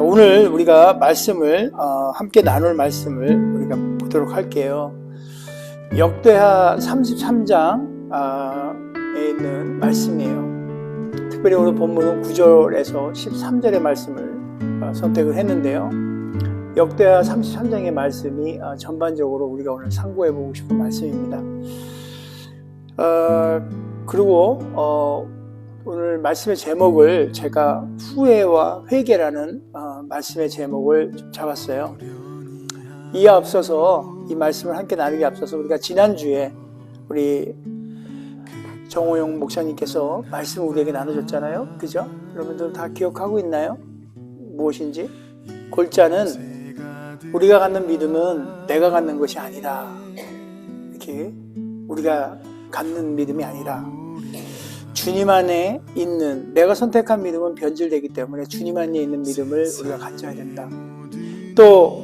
오늘 우리가 말씀을 함께 나눌 말씀을 우리가 보도록 할게요. 역대하 33장에 있는 말씀이에요. 특별히 오늘 본문은 9절에서 13절의 말씀을 선택을 했는데요. 역대하 33장의 말씀이 전반적으로 우리가 오늘 상고해보고 싶은 말씀입니다. 그리고 오늘 말씀의 제목을 제가 후회와 회개라는 말씀의 제목을 좀 잡았어요. 이에 앞서서 이 말씀을 함께 나누기 앞서서 우리가 지난주에 우리 정호용 목사님께서 말씀을 우리에게 나눠줬잖아요. 그죠? 여러분들 다 기억하고 있나요? 무엇인지? 골자는 우리가 갖는 믿음은 내가 갖는 것이 아니라, 이렇게 우리가 갖는 믿음이 아니라 주님 안에 있는, 내가 선택한 믿음은 변질되기 때문에 주님 안에 있는 믿음을 우리가 가져야 된다. 또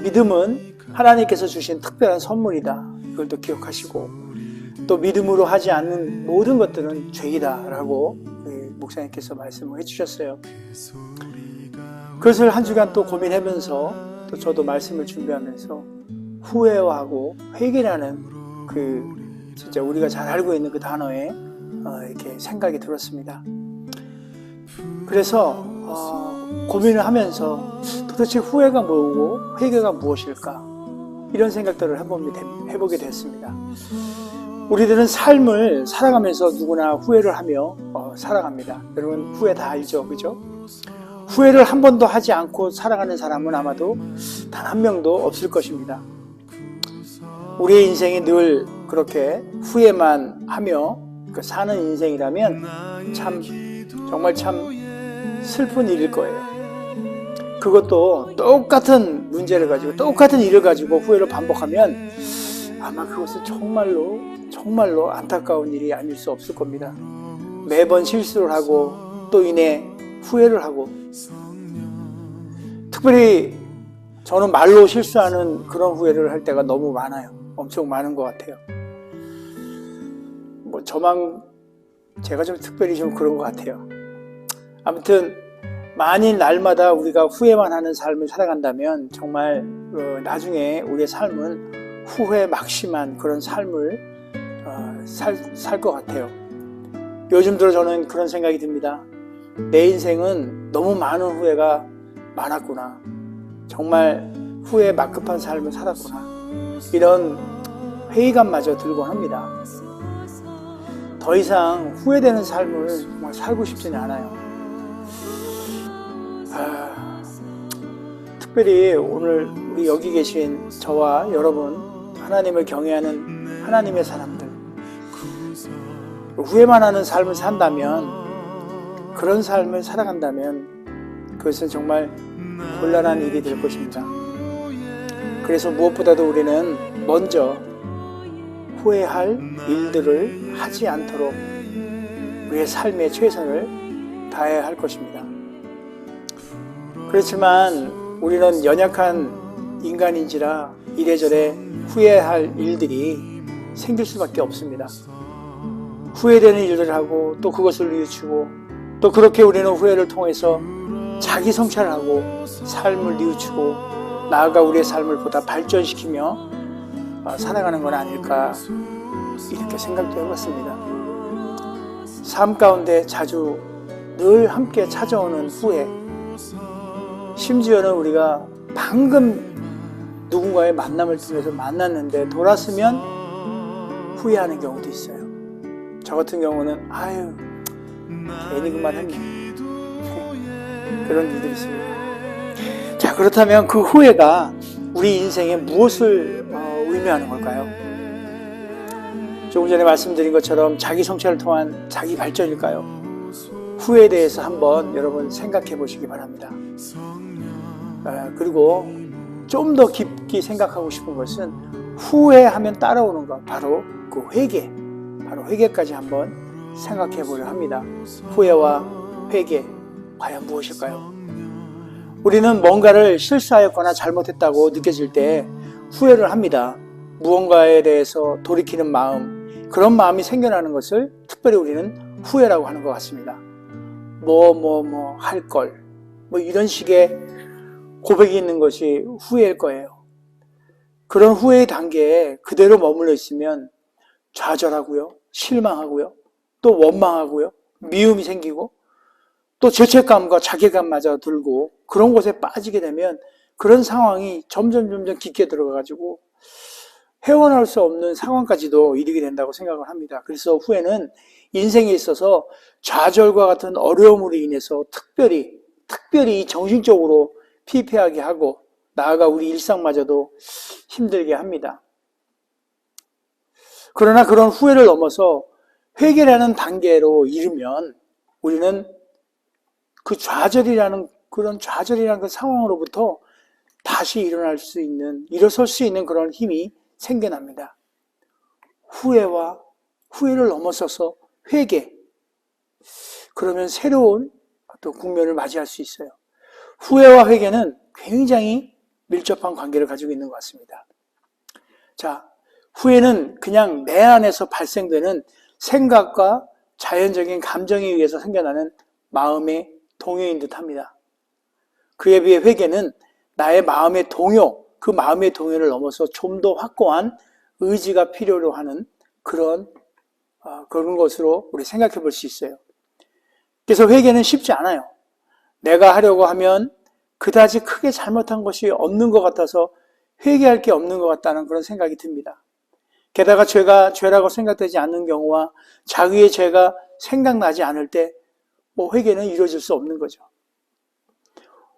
믿음은 하나님께서 주신 특별한 선물이다. 이걸 또 기억하시고, 또 믿음으로 하지 않는 모든 것들은 죄이다 라고 목사님께서 말씀을 해주셨어요. 그것을 한 주간 또 고민하면서, 또 저도 말씀을 준비하면서 후회하고 회개라는 진짜 우리가 잘 알고 있는 그 단어에 이렇게 생각이 들었습니다. 그래서 고민을 하면서 도대체 후회가 뭐고 회개가 무엇일까, 이런 생각들을 해보게 됐습니다. 우리들은 삶을 살아가면서 누구나 후회를 하며 살아갑니다. 여러분 후회 다 알죠, 그죠? 후회를 한 번도 하지 않고 살아가는 사람은 아마도 단 한 명도 없을 것입니다. 우리의 인생이 늘 그렇게 후회만 하며 사는 인생이라면 정말 참 슬픈 일일 거예요. 그것도 똑같은 문제를 가지고 똑같은 일을 가지고 후회를 반복하면 아마 그것은 정말로 안타까운 일이 아닐 수 없을 겁니다. 매번 실수를 하고 또 인해 후회를 하고, 특별히 저는 말로 실수하는 그런 후회를 할 때가 너무 많아요. 엄청 많은 것 같아요. 제가 좀 특별히 좀 그런 것 같아요. 아무튼 만일 날마다 우리가 후회만 하는 삶을 살아간다면 정말 나중에 우리의 삶은 후회 막심한 그런 삶을 살 것 같아요. 요즘 들어 저는 그런 생각이 듭니다. 내 인생은 너무 많은 후회가 많았구나. 정말 후회에 막급한 삶을 살았구나. 이런 회의감마저 들곤 합니다. 더 이상 후회되는 삶을 정말 살고 싶지는 않아요. 특별히 오늘 우리 여기 계신 저와 여러분, 하나님을 경외하는 하나님의 사람들, 후회만 하는 삶을 산다면, 그런 삶을 살아간다면 그것은 정말 곤란한 일이 될 것입니다. 그래서 무엇보다도 우리는 먼저 후회할 일들을 하지 않도록 우리의 삶의 최선을 다해야 할 것입니다. 그렇지만 우리는 연약한 인간인지라 이래저래 후회할 일들이 생길 수밖에 없습니다. 후회되는 일들을 하고 또 그것을 뉘우치고, 또 그렇게 우리는 후회를 통해서 자기 성찰을 하고 삶을 뉘우치고 나아가 우리의 삶을 보다 발전시키며 살아가는 건 아닐까, 이렇게 생각도 해봤습니다. 삶 가운데 자주 늘 함께 찾아오는 후회, 심지어는 우리가 방금 누군가의 만남을 통해서 만났는데 돌았으면 후회하는 경우도 있어요. 저 같은 경우는 괜히 그만 했네, 그런 일들이 있습니다. 자, 그렇다면 그 후회가 우리 인생에 무엇을 의미하는 걸까요? 조금 전에 말씀드린 것처럼 자기 성찰을 통한 자기 발전일까요? 후회에 대해서 한번 여러분 생각해 보시기 바랍니다. 그리고 좀 더 깊이 생각하고 싶은 것은 후회하면 따라오는 것, 바로 그 회개, 바로 회개까지 한번 생각해 보려 합니다. 후회와 회개, 과연 무엇일까요? 우리는 뭔가를 실수하였거나 잘못했다고 느껴질 때 후회를 합니다. 무언가에 대해서 돌이키는 마음, 그런 마음이 생겨나는 것을 특별히 우리는 후회라고 하는 것 같습니다. 할 걸, 뭐 이런 식의 고백이 있는 것이 후회일 거예요. 그런 후회의 단계에 그대로 머물러 있으면 좌절하고요, 실망하고요, 또 원망하고요, 미움이 생기고 또 죄책감과 자괴감마저 들고 그런 곳에 빠지게 되면 그런 상황이 점점 깊게 들어가가지고 헤어나올 수 없는 상황까지도 이르게 된다고 생각을 합니다. 그래서 후회는 인생에 있어서 좌절과 같은 어려움으로 인해서 특별히 정신적으로 피폐하게 하고 나아가 우리 일상마저도 힘들게 합니다. 그러나 그런 후회를 넘어서 회개라는 단계로 이르면 우리는 그 좌절이라는 그 상황으로부터 다시 일어설 수 있는 그런 힘이 생겨납니다. 후회를 넘어서서 회개. 그러면 새로운 어떤 국면을 맞이할 수 있어요. 후회와 회개는 굉장히 밀접한 관계를 가지고 있는 것 같습니다. 자, 후회는 그냥 내 안에서 발생되는 생각과 자연적인 감정에 의해서 생겨나는 마음의 동요인 듯 합니다. 그에 비해 회개는 나의 마음의 동요, 그 마음의 동요를 넘어서 좀 더 확고한 의지가 필요로 하는 그런 것으로 우리 생각해 볼 수 있어요. 그래서 회개는 쉽지 않아요. 내가 하려고 하면 그다지 크게 잘못한 것이 없는 것 같아서 회개할 게 없는 것 같다는 그런 생각이 듭니다. 게다가 죄라고 생각되지 않는 경우와 자기의 죄가 생각나지 않을 때 회개는 이루어질 수 없는 거죠.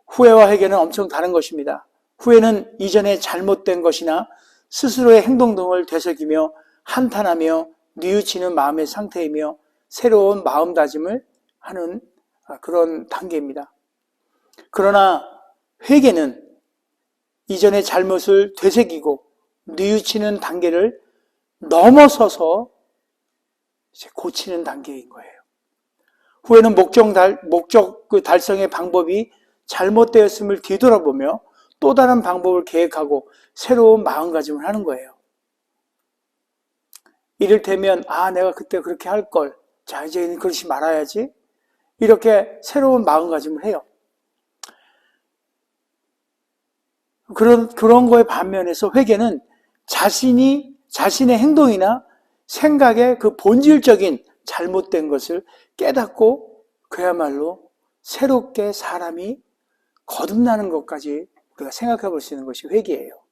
후회와 회개는 엄청 다른 것입니다. 후회는 이전에 잘못된 것이나 스스로의 행동 등을 되새기며 한탄하며 뉘우치는 마음의 상태이며 새로운 마음다짐을 하는 그런 단계입니다. 그러나 회개는 이전의 잘못을 되새기고 뉘우치는 단계를 넘어서서 이제 고치는 단계인 거예요. 후회는 목적 달성의 방법이 잘못되었음을 뒤돌아보며 또 다른 방법을 계획하고 새로운 마음가짐을 하는 거예요. 이를테면 내가 그때 그렇게 할 걸, 자 이제는 그러지 말아야지, 이렇게 새로운 마음가짐을 해요. 그런 거에 반면에서 회개는 자신의 행동이나 생각의 그 본질적인 잘못된 것을 깨닫고 그야말로 새롭게 사람이 거듭나는 것까지 우리가 생각해 볼 수 있는 것이 회개예요.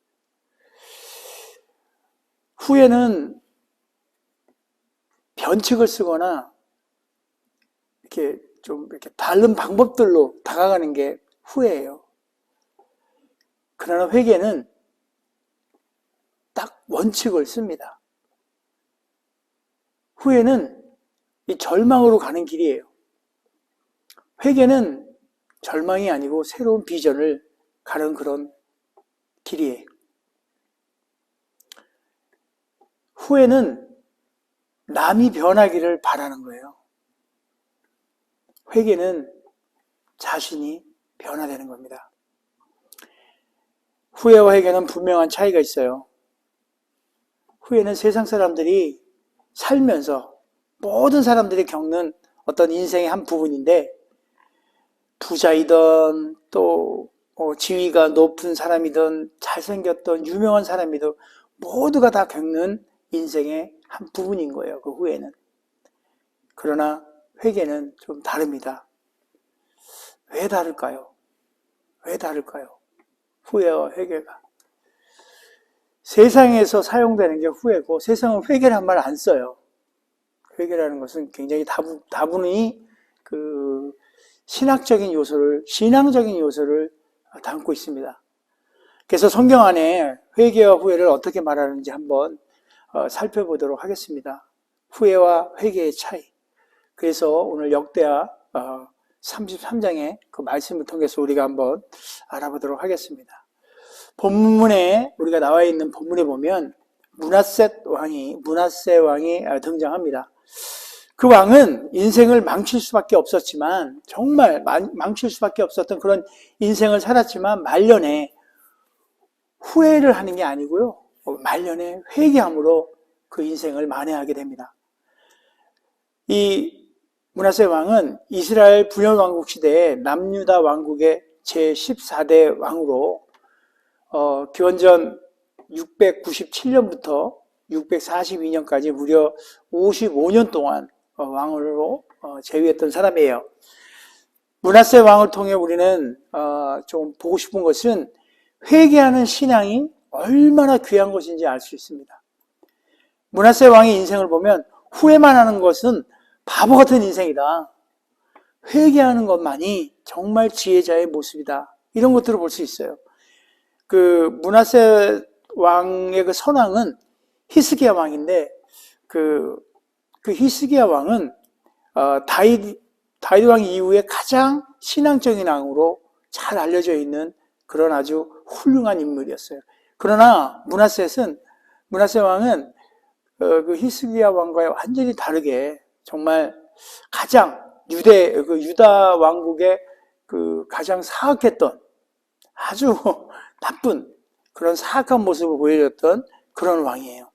후회는 변칙을 쓰거나 이렇게 다른 방법들로 다가가는 게 후회예요. 그러나 회개는 딱 원칙을 씁니다. 후회는 이 절망으로 가는 길이에요. 회개는 절망이 아니고 새로운 비전을 가는 그런 길이에요. 후회는 남이 변하기를 바라는 거예요. 회개는 자신이 변화되는 겁니다. 후회와 회개는 분명한 차이가 있어요. 후회는 세상 사람들이 살면서 모든 사람들이 겪는 어떤 인생의 한 부분인데 부자이든 또 지위가 높은 사람이든 잘생겼던 유명한 사람이든 모두가 다 겪는 인생의 한 부분인 거예요. 그 후회는. 그러나 회개는 좀 다릅니다. 왜 다를까요? 후회와 회개가. 세상에서 사용되는 게 후회고 세상은 회개란 말 안 써요. 회개라는 것은 굉장히 다분히 그 신앙적인 요소를 담고 있습니다. 그래서 성경 안에 회개와 후회를 어떻게 말하는지 한번 살펴보도록 하겠습니다. 후회와 회개의 차이. 그래서 오늘 역대하 33장의 그 말씀을 통해서 우리가 한번 알아보도록 하겠습니다. 본문에 우리가 나와 있는 본문에 보면 므낫세 왕이 등장합니다. 그 왕은 인생을 망칠 수밖에 없었지만 정말 망칠 수밖에 없었던 그런 인생을 살았지만 말년에 후회를 하는 게 아니고요. 말년에 회개함으로 그 인생을 만회하게 됩니다. 이 므낫세 왕은 이스라엘 분열왕국 시대에 남유다 왕국의 제14대 왕으로 기원전 697년부터 642년까지 무려 55년 동안 왕으로 재위했던 사람이에요. 므낫세 왕을 통해 우리는 좀 보고 싶은 것은 회개하는 신앙이 얼마나 귀한 것인지 알 수 있습니다. 므낫세 왕의 인생을 보면 후회만 하는 것은 바보 같은 인생이다. 회개하는 것만이 정말 지혜자의 모습이다. 이런 것들을 볼 수 있어요. 그 므낫세 왕의 그 선왕은 히스기야 왕인데 그 히스기야 왕은 다윗 왕 이후에 가장 신앙적인 왕으로 잘 알려져 있는 그런 아주 훌륭한 인물이었어요. 그러나 므낫세 왕은 그 히스기야 왕과의 완전히 다르게 정말 가장 유다 왕국의 그 가장 사악했던 아주 나쁜 그런 사악한 모습을 보여줬던 그런 왕이에요.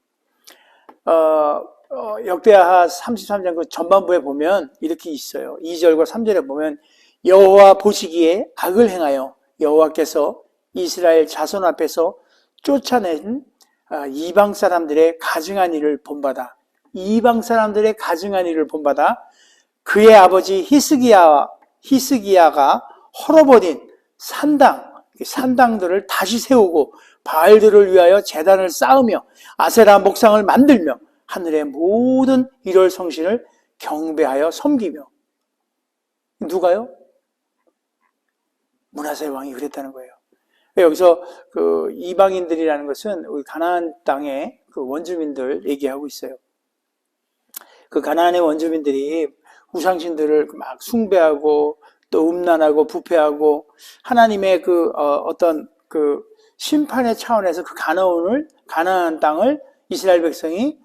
역대하 33장 그 전반부에 보면 이렇게 있어요. 2절과 3절에 보면 여호와 보시기에 악을 행하여 여호와께서 이스라엘 자손 앞에서 쫓아낸 이방 사람들의 가증한 일을 본받아 이방 사람들의 가증한 일을 본받아 그의 아버지 히스기야가 헐어버린 산당들을 다시 세우고 바알들을 위하여 제단을 쌓으며 아세라 목상을 만들며 하늘의 모든 일월 성신을 경배하여 섬기며. 누가요? 므낫세 왕이 그랬다는 거예요. 여기서 그 이방인들이라는 것은 우리 가나안 땅의 그 원주민들 얘기하고 있어요. 그 가나안의 원주민들이 우상신들을 막 숭배하고 또 음란하고 부패하고 하나님의 그 어떤 그 심판의 차원에서 그 가나안 땅을 이스라엘 백성이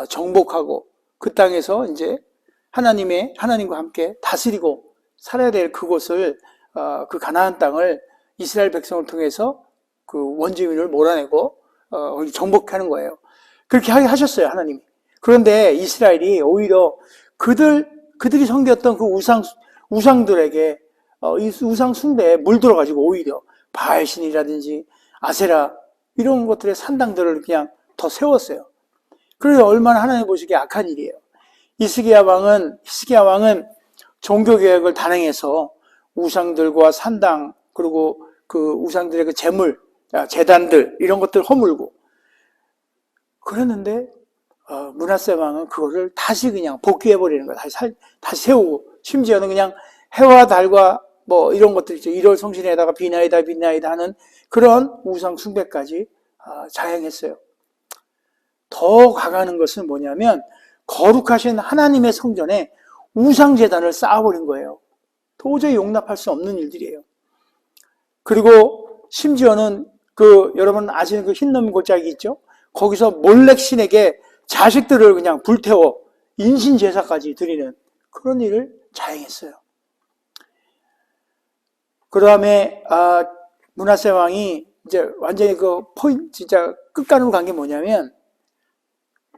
정복하고 그 땅에서 이제 하나님과 함께 다스리고 살아야 될 그곳을 그 가나안 땅을 이스라엘 백성을 통해서 그 원주민을 몰아내고 정복하는 거예요. 그렇게 하게 하셨어요, 하나님이. 그런데 이스라엘이 오히려 그들이 섬겼던 그 우상들에게 이 우상 숭배에 물들어가지고 오히려 바알신이라든지 아세라 이런 것들의 산당들을 그냥 더 세웠어요. 그래서 얼마나 하나님 보시기에 악한 일이에요. 히스기야 왕은 종교개혁을 단행해서 우상들과 산당 그리고 그 우상들의 그 제단들 이런 것들 허물고 그랬는데 므낫세 왕은 그거를 다시 그냥 복귀해버리는 거예요. 다시 세우고 심지어는 그냥 해와 달과 뭐 이런 것들 있죠. 일월 성신에다가 비나이다 하는 그런 우상 숭배까지 자행했어요. 더 가가는 것은 뭐냐면 거룩하신 하나님의 성전에 우상제단을 쌓아버린 거예요. 도저히 용납할 수 없는 일들이에요. 그리고 심지어는 여러분 아시는 그 흰놈 골짜기 있죠? 거기서 몰렉 신에게 자식들을 그냥 불태워 인신제사까지 드리는 그런 일을 자행했어요. 그 다음에 므낫세 왕이 이제 완전히 진짜 끝간으로 간 게 뭐냐면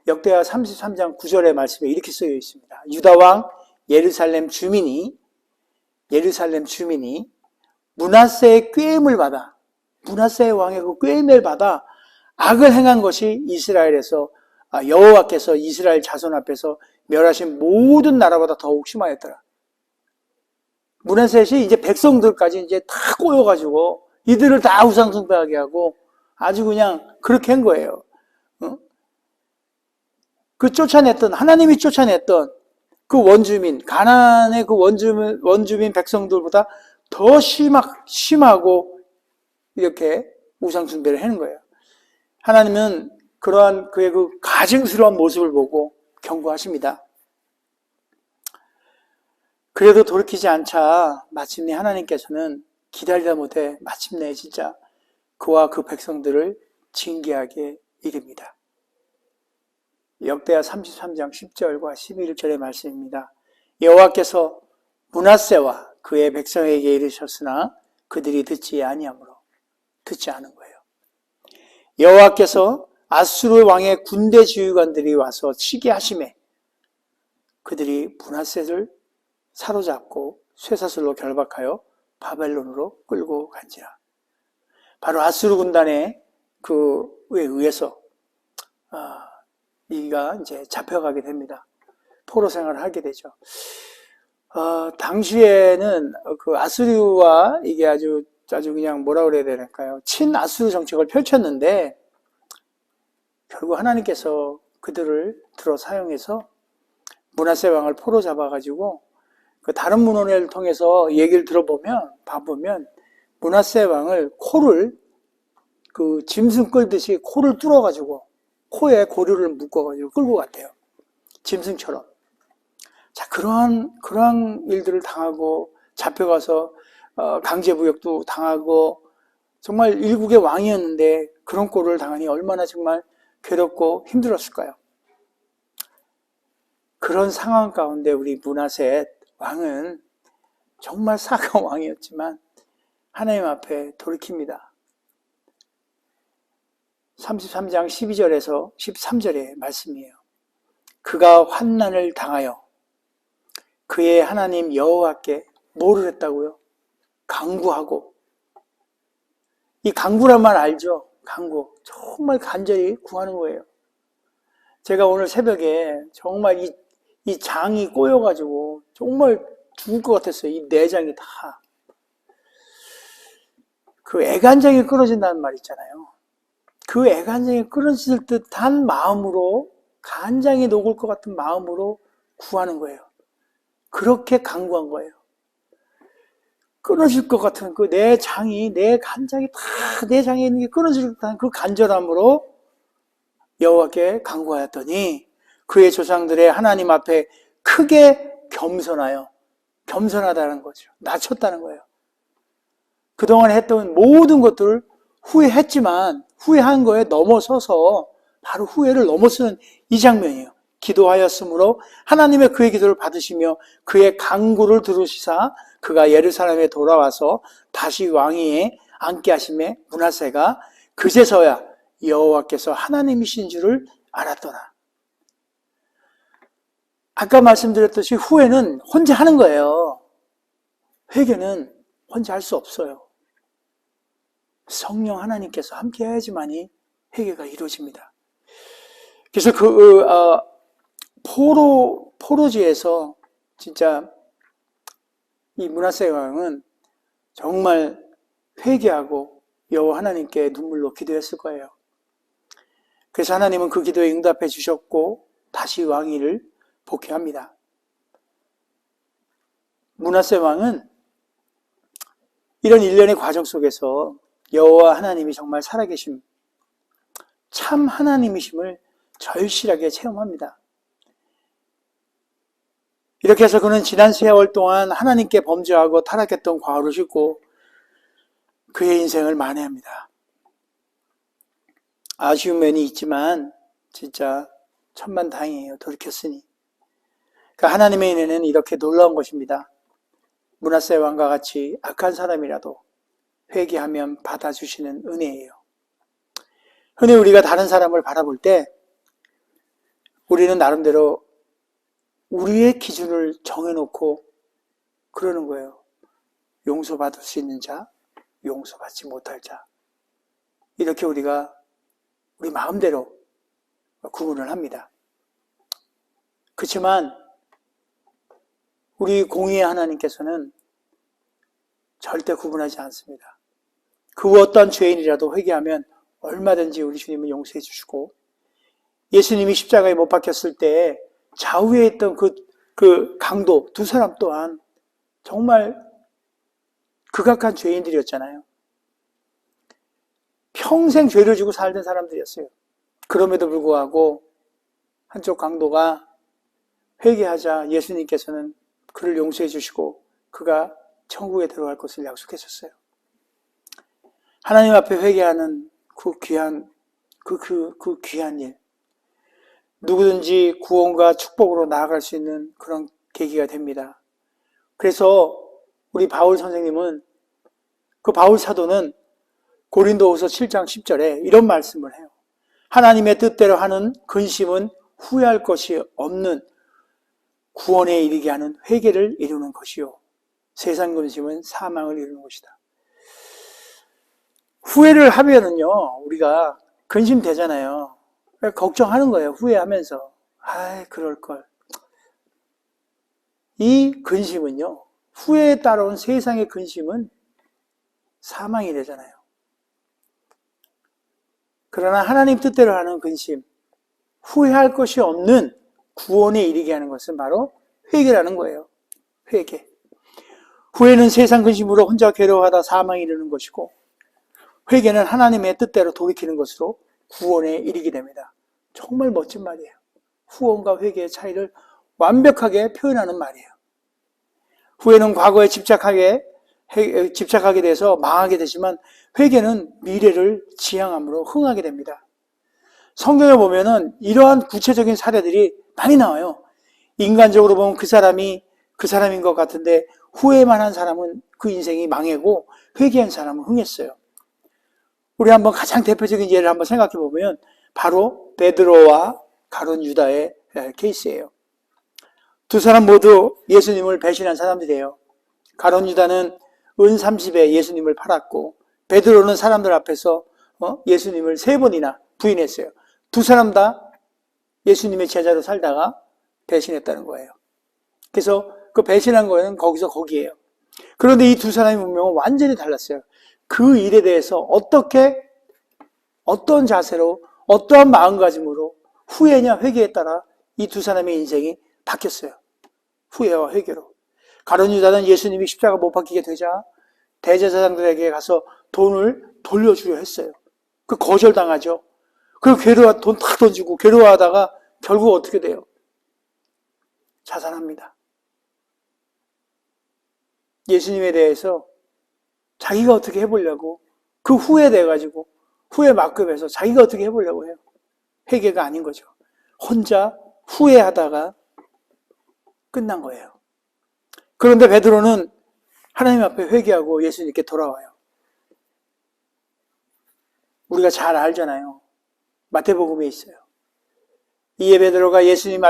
역대하 33장 9절의 말씀에 이렇게 쓰여 있습니다. 유다 왕 예루살렘 주민이 므낫세의 꾀임을 받아 므낫세 왕의 그 꾀임을 받아 악을 행한 것이 이스라엘에서 여호와께서 이스라엘 자손 앞에서 멸하신 모든 나라보다 더욱 심하였더라. 므낫셋이 이제 백성들까지 이제 다 꼬여가지고 이들을 다 우상숭배하게 하고 아주 그냥 그렇게 한 거예요. 하나님이 쫓아냈던 그 원주민, 가나안의 그 원주민 백성들보다 더 심하고 이렇게 우상숭배를 하는 거예요. 하나님은 그러한 그의 그 가증스러운 모습을 보고 경고하십니다. 그래도 돌이키지 않자 마침내 하나님께서는 기다리다 못해 마침내 진짜 그와 그 백성들을 징계하게 이릅니다. 역대하 33장 10절과 11절의 말씀입니다. 여호와께서 므낫세와 그의 백성에게 이르셨으나 그들이 듣지 않은 거예요. 여호와께서 아수르 왕의 군대 지휘관들이 와서 치게 하심에 그들이 므낫셋을 사로잡고 쇠사슬로 결박하여 바벨론으로 끌고 간지라. 바로 아수르 군단의 그에 의해서 이가 이제 잡혀가게 됩니다. 포로 생활을 하게 되죠. 당시에는 그 아수르와 이게 아주 그냥 뭐라 그래야 될까요? 친아수르 정책을 펼쳤는데 결국 하나님께서 그들을 들어 사용해서 므낫세 왕을 포로 잡아가지고 그 다른 문헌을 통해서 얘기를 봐보면 므낫세 왕을 코를 그 짐승 끌듯이 코를 뚫어가지고 코에 고리를 묶어가지고 끌고 갔대요. 짐승처럼. 자, 그러한 일들을 당하고 잡혀가서 강제부역도 당하고 정말 일국의 왕이었는데 그런 꼴을 당하니 얼마나 정말 괴롭고 힘들었을까요? 그런 상황 가운데 우리 므낫세 왕은 정말 사악한 왕이었지만 하나님 앞에 돌이킵니다. 33장 12절에서 13절의 말씀이에요. 그가 환난을 당하여 그의 하나님 여호와께 뭐를 했다고요? 간구하고. 이 간구란 말 알죠? 간구. 정말 간절히 구하는 거예요. 제가 오늘 새벽에 정말 이 장이 꼬여가지고 정말 죽을 것 같았어요. 이 내장이 다. 그 애간장이 끊어진다는 말 있잖아요. 그 애간장이 끊어질 듯한 마음으로, 간장이 녹을 것 같은 마음으로 구하는 거예요. 그렇게 간구한 거예요. 끊어질 것 같은 그 내 장이, 내 간장이 다 내 장에 있는 게 끊어질 듯한 그 간절함으로 여호와께 간구하였더니 그의 조상들의 하나님 앞에 크게 겸손하다는 거죠. 낮췄다는 거예요. 그동안 했던 모든 것들을 후회했지만 후회한 거에 넘어서서 바로 후회를 넘어서는 이 장면이에요. 기도하였으므로 하나님의 그의 기도를 받으시며 그의 간구를 들으시사 그가 예루살렘에 돌아와서 다시 왕위에 앉게 하심에 므낫세가 그제서야 여호와께서 하나님이신 줄을 알았더라. 아까 말씀드렸듯이 후회는 혼자 하는 거예요. 회개는 혼자 할 수 없어요. 성령 하나님께서 함께 해야지만이 회개가 이루어집니다. 그래서 포로지에서 진짜 이 므낫세 왕은 정말 회개하고 여호와 하나님께 눈물로 기도했을 거예요. 그래서 하나님은 그 기도에 응답해 주셨고 다시 왕위를 복귀합니다. 므낫세 왕은 이런 일련의 과정 속에서 여호와 하나님이 정말 살아계심, 참 하나님이심을 절실하게 체험합니다. 이렇게 해서 그는 지난 세월 동안 하나님께 범죄하고 타락했던 과오를 싣고 그의 인생을 만회합니다. 아쉬운 면이 있지만 진짜 천만다행이에요. 돌이켰으니. 그러니까 하나님의 은혜는 이렇게 놀라운 것입니다. 므낫세 왕과 같이 악한 사람이라도 회개하면 받아주시는 은혜예요. 흔히 우리가 다른 사람을 바라볼 때 우리는 나름대로 우리의 기준을 정해놓고 그러는 거예요. 용서받을 수 있는 자, 용서받지 못할 자. 이렇게 우리가 우리 마음대로 구분을 합니다. 그렇지만 우리 공의의 하나님께서는 절대 구분하지 않습니다. 그 어떤 죄인이라도 회개하면 얼마든지 우리 주님은 용서해 주시고, 예수님이 십자가에 못 박혔을 때 좌우에 있던 그 강도 두 사람 또한 정말 극악한 죄인들이었잖아요. 평생 죄를 지고 살던 사람들이었어요. 그럼에도 불구하고 한쪽 강도가 회개하자 예수님께서는 그를 용서해 주시고 그가 천국에 들어갈 것을 약속하셨어요. 하나님 앞에 회개하는 그 귀한 일, 누구든지 구원과 축복으로 나아갈 수 있는 그런 계기가 됩니다. 그래서 우리 바울 선생님은, 그 바울 사도는 고린도후서 7장 10절에 이런 말씀을 해요. 하나님의 뜻대로 하는 근심은 후회할 것이 없는 구원에 이르게 하는 회개를 이루는 것이요 세상 근심은 사망을 이루는 것이다. 후회를 하면은요, 우리가 근심되잖아요. 걱정하는 거예요. 후회하면서. 그럴걸. 이 근심은요, 후회에 따라온 세상의 근심은 사망이 되잖아요. 그러나 하나님 뜻대로 하는 근심, 후회할 것이 없는 구원에 이르게 하는 것은 바로 회개라는 거예요. 회개. 후회는 세상 근심으로 혼자 괴로워하다 사망에 이르는 것이고, 회개는 하나님의 뜻대로 돌이키는 것으로 구원에 이르게 됩니다. 정말 멋진 말이에요. 후원과 회개의 차이를 완벽하게 표현하는 말이에요. 후회는 과거에 집착하게 돼서 망하게 되지만 회개는 미래를 지향함으로 흥하게 됩니다. 성경에 보면은 이러한 구체적인 사례들이 많이 나와요. 인간적으로 보면 그 사람이 그 사람인 것 같은데 후회만 한 사람은 그 인생이 망하고 회개한 사람은 흥했어요. 우리 한번 가장 대표적인 예를 한번 생각해 보면 바로 베드로와 가룟 유다의 케이스예요. 두 사람 모두 예수님을 배신한 사람들이에요. 가룟 유다는 은 30에 예수님을 팔았고 베드로는 사람들 앞에서 예수님을 3번이나 부인했어요. 두 사람 다 예수님의 제자로 살다가 배신했다는 거예요. 그래서 그 배신한 거는 거기서 거기에요. 그런데 이 두 사람의 운명은 완전히 달랐어요. 그 일에 대해서 어떤 자세로, 어떠한 마음가짐으로 후회냐 회개에 따라 이 두 사람의 인생이 바뀌었어요. 후회와 회개로. 가룟 유다는 예수님이 십자가 못 박히게 되자 대제사장들에게 가서 돈을 돌려주려 했어요. 그 거절당하죠. 그리고 돈 다 던지고 괴로워하다가 결국 어떻게 돼요? 자살합니다. 예수님에 대해서 자기가 어떻게 해보려고 그 후회돼가지고 후회 막급해서 자기가 어떻게 해보려고 해요. 회개가 아닌 거죠. 혼자 후회하다가 끝난 거예요. 그런데 베드로는 하나님 앞에 회개하고 예수님께 돌아와요. 우리가 잘 알잖아요. 마태복음에 있어요. 이에 베드로가 예수님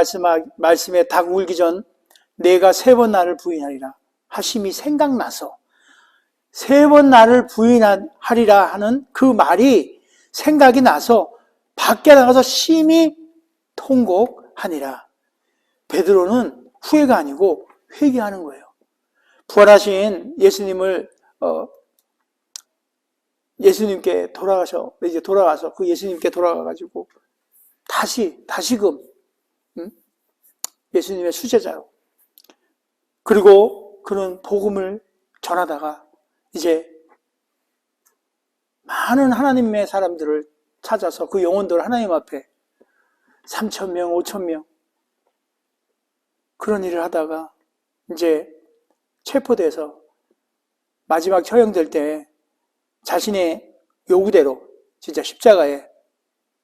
말씀에 닭 울기 전 내가 3번 나를 부인하리라 하심이 생각나서 3번 나를 부인하리라 하는 그 말이 생각이 나서 밖에 나가서 심히 통곡하니라. 베드로는 후회가 아니고 회개하는 거예요. 부활하신 예수님께 돌아가서 그 예수님께 돌아가가지고 다시금 예수님의 수제자로. 그리고 그는 복음을 전하다가 이제 많은 하나님의 사람들을 찾아서 그 영혼들을 하나님 앞에 3,000명, 5,000명 그런 일을 하다가 이제 체포돼서 마지막 처형될 때 자신의 요구대로 진짜 십자가에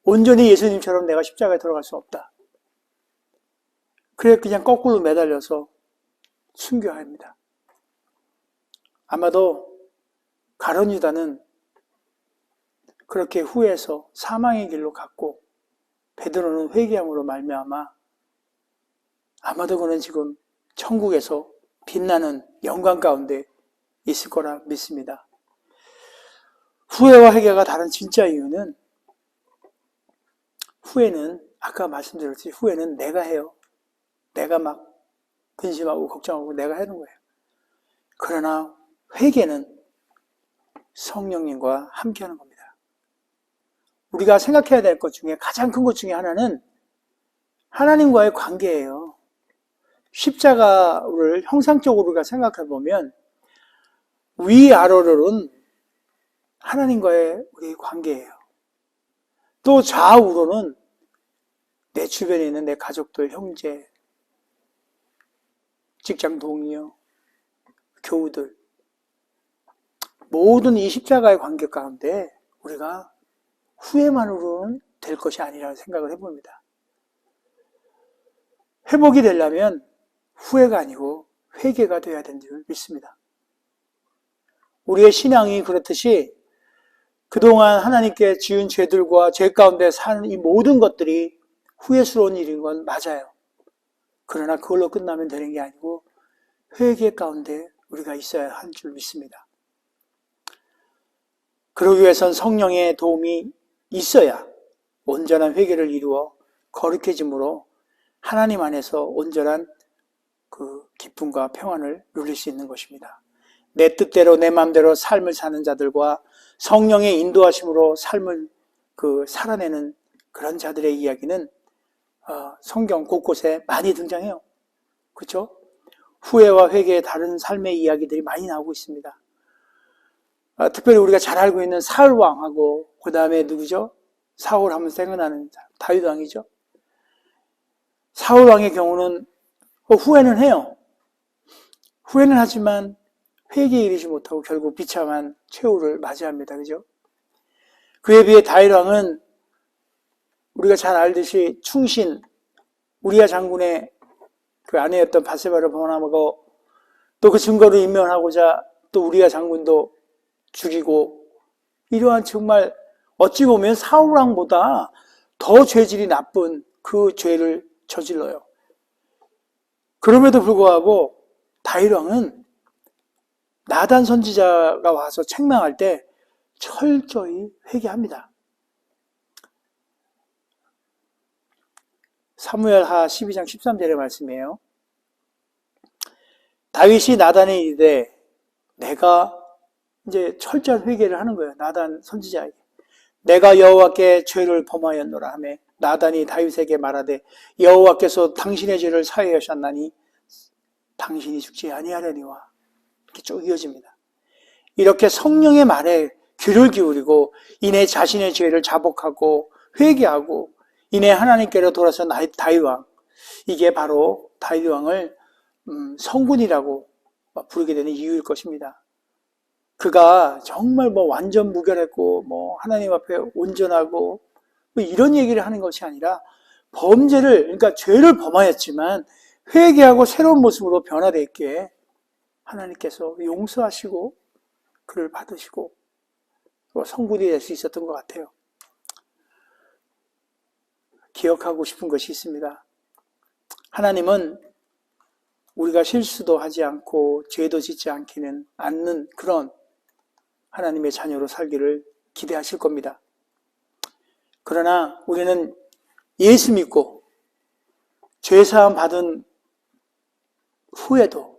온전히 예수님처럼 내가 십자가에 들어갈 수 없다. 그래 그냥 거꾸로 매달려서 순교합니다. 아마도 가룟 유다는 그렇게 후회해서 사망의 길로 갔고 베드로는 회개함으로 말미암아 아마도 그는 지금 천국에서 빛나는 영광 가운데 있을 거라 믿습니다. 후회와 회개가 다른 진짜 이유는 후회는 아까 말씀드렸듯이 후회는 내가 해요. 내가 막 근심하고 걱정하고 내가 하는 거예요. 그러나 회개는 성령님과 함께하는 겁니다. 우리가 생각해야 될 것 중에 가장 큰 것 중에 하나는 하나님과의 관계예요. 십자가를 형상적으로 우리가 생각해 보면 위아래로는 하나님과의 우리 관계예요. 또 좌우로는 내 주변에 있는 내 가족들, 형제, 직장 동료, 교우들 모든 이 십자가의 관계 가운데 우리가 후회만으로는 될 것이 아니라는 생각을 해봅니다. 회복이 되려면 후회가 아니고 회개가 되어야 되는 줄 믿습니다. 우리의 신앙이 그렇듯이 그동안 하나님께 지은 죄들과 죄 가운데 사는 이 모든 것들이 후회스러운 일인 건 맞아요. 그러나 그걸로 끝나면 되는 게 아니고 회개 가운데 우리가 있어야 할 줄 믿습니다. 그러기 위해선 성령의 도움이 있어야 온전한 회개를 이루어 거룩해짐으로 하나님 안에서 온전한 그 기쁨과 평안을 누릴 수 있는 것입니다. 내 뜻대로 내 마음대로 삶을 사는 자들과 성령의 인도하심으로 삶을 살아내는 그런 자들의 이야기는 성경 곳곳에 많이 등장해요. 그렇죠? 후회와 회개의 다른 삶의 이야기들이 많이 나오고 있습니다. 특별히 우리가 잘 알고 있는 사울 왕하고 그 다음에 누구죠? 사울 하면 생각나는 다윗 왕이죠. 사울 왕의 경우는 후회는 해요. 후회는 하지만 회개에 이르지 못하고 결국 비참한 최후를 맞이합니다. 그죠? 그에 비해 다윗 왕은 우리가 잘 알듯이 충신, 우리야 장군의 그 아내였던 바세바를 범함하고 또 그 증거를 인멸하고자 또 우리야 장군도 죽이고, 이러한 정말 어찌 보면 사울 왕보다 더 죄질이 나쁜 그 죄를 저질러요. 그럼에도 불구하고 다윗 왕은 나단 선지자가 와서 책망할 때 철저히 회개합니다. 사무엘하 12장 13절의 말씀이에요. 다윗이 나단에 이르되, 내가 이제 철저한 회개를 하는 거예요. 나단 선지자에게. 내가 여호와께 죄를 범하였노라 하며 나단이 다윗에게 말하되, 여호와께서 당신의 죄를 사하셨나니 당신이 죽지 아니하려니와. 이렇게 쭉 이어집니다. 이렇게 성령의 말에 귀를 기울이고 이내 자신의 죄를 자복하고 회개하고 이내 하나님께로 돌아선 다윗 왕, 이게 바로 다윗 왕을 성군이라고 부르게 되는 이유일 것입니다. 그가 정말 완전 무결했고 하나님 앞에 온전하고 이런 얘기를 하는 것이 아니라 범죄를, 그러니까 죄를 범하였지만 회개하고 새로운 모습으로 변화되게 하나님께서 용서하시고 그를 받으시고 성군이 될 수 있었던 것 같아요. 기억하고 싶은 것이 있습니다. 하나님은 우리가 실수도 하지 않고 죄도 짓지 않는 그런 하나님의 자녀로 살기를 기대하실 겁니다. 그러나 우리는 예수 믿고 죄사함 받은 후에도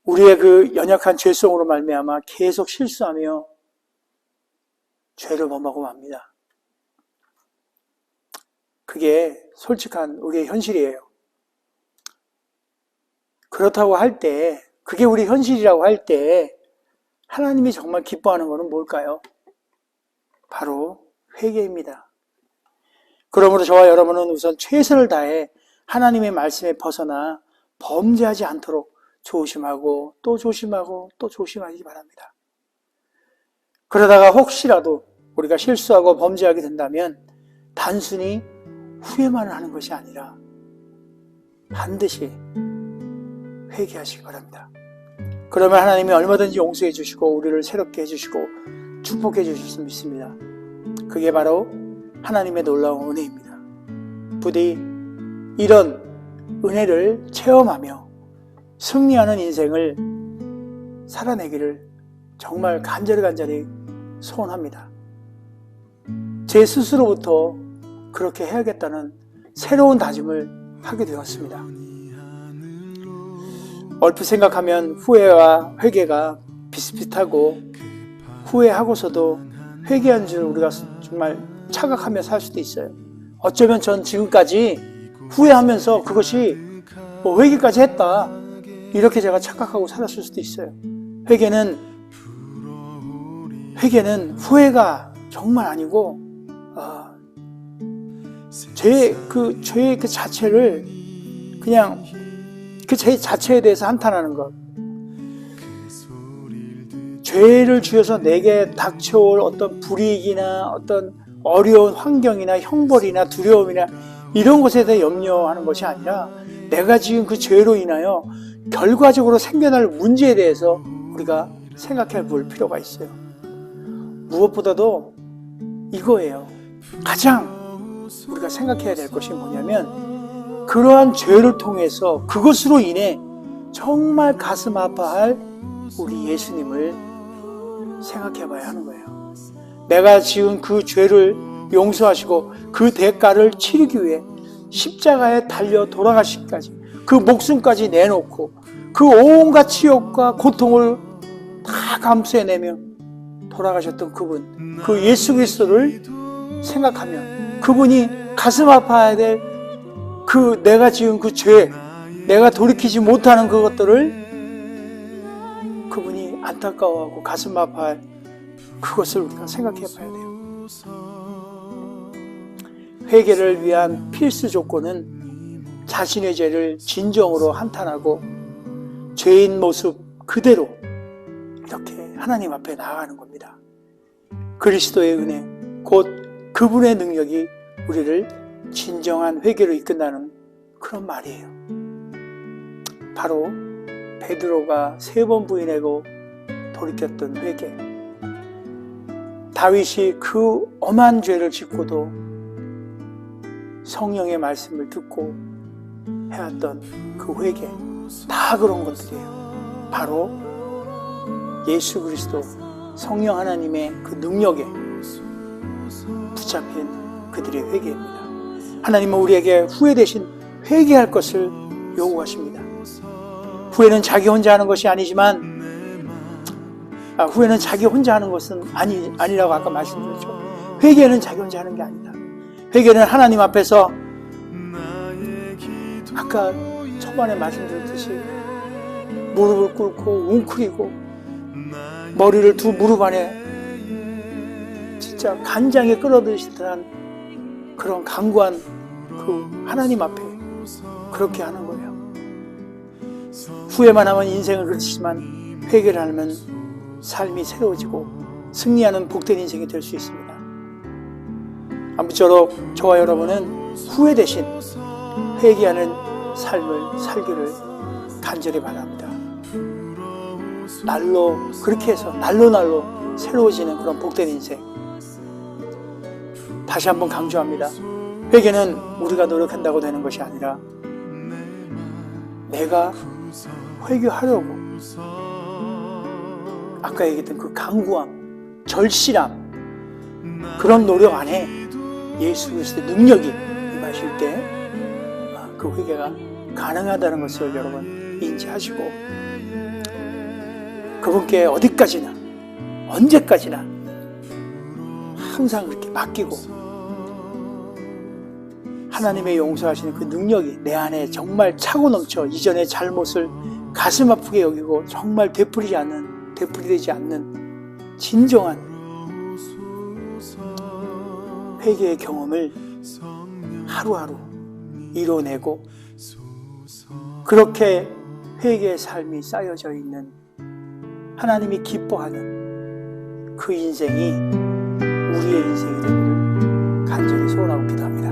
우리의 그 연약한 죄성으로 말미암아 계속 실수하며 죄를 범하고 맙니다. 그게 솔직한 우리의 현실이에요. 그렇다고 할 때, 그게 우리 현실이라고 할 때 하나님이 정말 기뻐하는 것은 뭘까요? 바로 회개입니다. 그러므로 저와 여러분은 우선 최선을 다해 하나님의 말씀에 벗어나 범죄하지 않도록 조심하고 또 조심하고 또 조심하기 바랍니다. 그러다가 혹시라도 우리가 실수하고 범죄하게 된다면 단순히 후회만 하는 것이 아니라 반드시 회개하시기 바랍니다. 그러면 하나님이 얼마든지 용서해 주시고 우리를 새롭게 해주시고 축복해 주실 수 믿습니다. 그게 바로 하나님의 놀라운 은혜입니다. 부디 이런 은혜를 체험하며 승리하는 인생을 살아내기를 정말 간절히 소원합니다. 제 스스로부터 그렇게 해야겠다는 새로운 다짐을 하게 되었습니다. 얼핏 생각하면 후회와 회개가 비슷비슷하고 후회하고서도 회개한 줄 우리가 정말 착각하며 살 수도 있어요. 어쩌면 전 지금까지 후회하면서 그것이 회개까지 했다 이렇게 제가 착각하고 살았을 수도 있어요. 회개는 후회가 정말 아니고 죄의 그 자체를 그냥 그 죄 자체에 대해서 한탄하는 것, 죄를 지어서 내게 닥쳐올 어떤 불이익이나 어떤 어려운 환경이나 형벌이나 두려움이나 이런 것에 대해 염려하는 것이 아니라 내가 지금 그 죄로 인하여 결과적으로 생겨날 문제에 대해서 우리가 생각해 볼 필요가 있어요. 무엇보다도 이거예요. 가장 우리가 생각해야 될 것이 뭐냐면 그러한 죄를 통해서 그것으로 인해 정말 가슴 아파할 우리 예수님을 생각해 봐야 하는 거예요. 내가 지은 그 죄를 용서하시고 그 대가를 치르기 위해 십자가에 달려 돌아가시기까지 그 목숨까지 내놓고 그 온갖 치욕과 고통을 다 감수해내며 돌아가셨던 그분, 그 예수 그리스도를 생각하면 그분이 가슴 아파야 될 그 내가 지은 그 죄, 내가 돌이키지 못하는 그것들을 그분이 안타까워하고 가슴 아파할 그것을 우리가 생각해 봐야 돼요. 회개를 위한 필수 조건은 자신의 죄를 진정으로 한탄하고 죄인 모습 그대로 이렇게 하나님 앞에 나아가는 겁니다. 그리스도의 은혜, 곧 그분의 능력이 우리를 진정한 회개로 이끈다는 그런 말이에요. 바로 베드로가 3번 부인하고 돌이켰던 회개, 다윗이 그 엄한 죄를 짓고도 성령의 말씀을 듣고 해왔던 그 회개, 다 그런 것들이에요. 바로 예수 그리스도 성령 하나님의 그 능력에 붙잡힌 그들의 회개입니다. 하나님은 우리에게 후회 대신 회개할 것을 요구하십니다. 후회는 자기 혼자 하는 것이 아니지만 후회는 자기 혼자 하는 것은 아니라고 아까 말씀드렸죠. 회개는 자기 혼자 하는 게 아니다. 회개는 하나님 앞에서 아까 초반에 말씀드렸듯이 무릎을 꿇고 웅크리고 머리를 두 무릎 안에 진짜 간장에 끌어들이시듯한 그런 강구한 그 하나님 앞에 그렇게 하는 거예요. 후회만 하면 인생을 그르치지만 회개를 하면 삶이 새로워지고 승리하는 복된 인생이 될 수 있습니다. 아무쪼록 저와 여러분은 후회 대신 회개하는 삶을 살기를 간절히 바랍니다. 날로 그렇게 해서 날로 새로워지는 그런 복된 인생. 다시 한번 강조합니다. 회개는 우리가 노력한다고 되는 것이 아니라 내가 회개하려고 아까 얘기했던 그 강구함, 절실함, 그런 노력 안에 예수 그리스도의 능력이 임하실 때 그 회개가 가능하다는 것을 여러분 인지하시고 그분께 어디까지나 언제까지나 항상 그렇게 맡기고 하나님의 용서하시는 그 능력이 내 안에 정말 차고 넘쳐 이전의 잘못을 가슴 아프게 여기고 정말 되풀이되지 않는 진정한 회개의 경험을 하루하루 이뤄내고 그렇게 회개의 삶이 쌓여져 있는 하나님이 기뻐하는 그 인생이 우리의 인생이 되기를 간절히 소원하고 기도합니다.